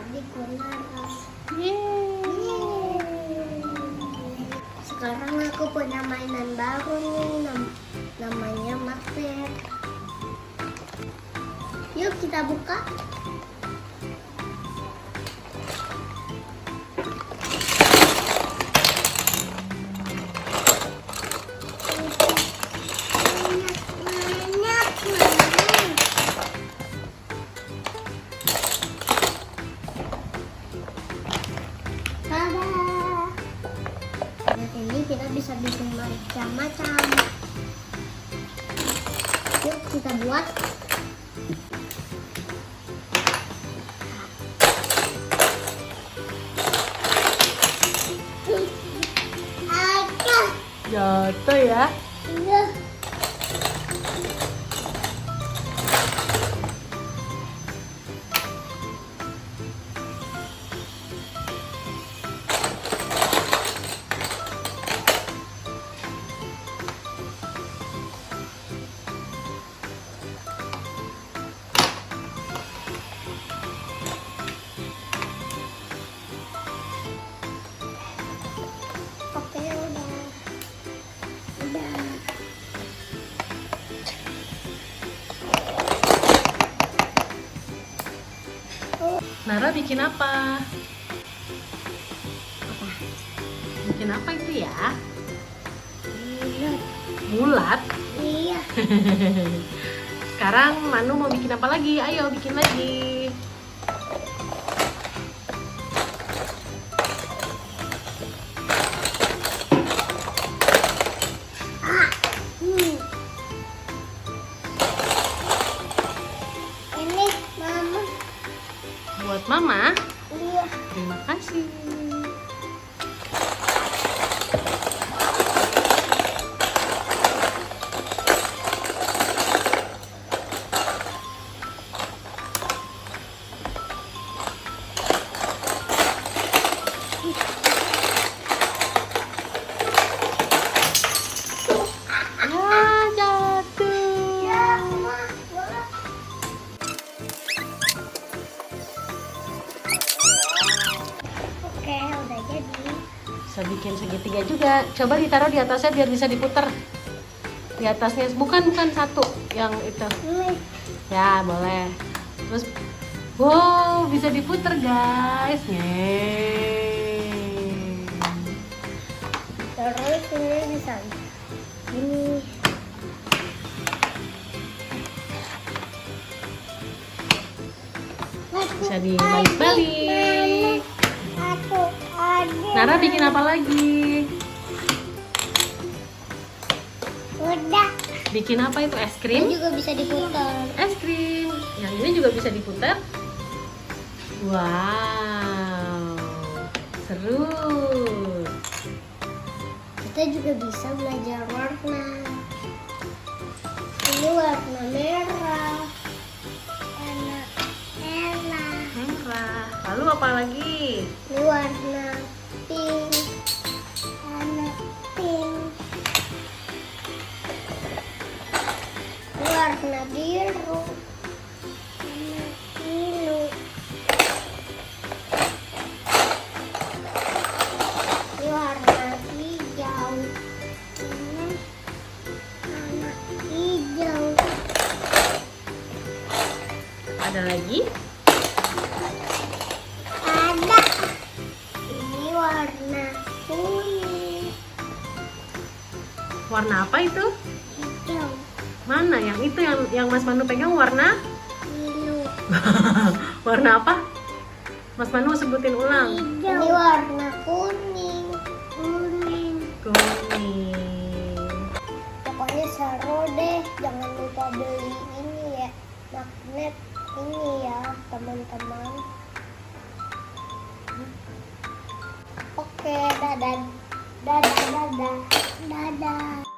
adikku Nara. Yeay. Sekarang aku punya mainan baru nih, namanya magnet. Yuk kita buka. Ini kita bisa bikin macam-macam. Yuk kita buat. Jatuh ya. Iya. Oke, udah. Nara bikin apa? Bikin apa itu ya? Bulat. Iya. Sekarang Manu mau bikin apa lagi? Ayo bikin lagi. Ini mama. Buat Mama. Iya. Terima kasih. Oke, udah jadi. Bisa bikin segitiga juga. Coba ditaruh di atasnya biar bisa diputer. Di atasnya bukan satu yang itu. Ini. Ya, boleh. Terus wow, bisa diputer, guys. Yeay. Terus ini bisa ini. Bisa dibalik-balik. Aku ada. Nara bikin apa lagi? Udah. Bikin apa itu? Es Ini krim? juga bisa diputar. Es krim. Yang ini juga bisa diputar. Wow. Seru. Kita juga bisa belajar warna. Ini warna merah. Warna merah. Merah. Lalu apa lagi? Ini warna pink. Warna pink. Ini warna biru. Warna biru. Ini warna hijau. Ini warna hijau. Ada lagi? Ada. Ini warna kuning. Warna apa itu? Hijau. Mana yang itu yang Mas Manu pegang warna? Biru. Warna apa? Mas Manu sebutin ulang. Hijau. Ini warna kuning. Kuning. Kuning. Pokoknya seru deh. Jangan lupa beli ini ya. Magnet ini ya teman-teman. Oke, dadah. Dadah, dadah. Dadah.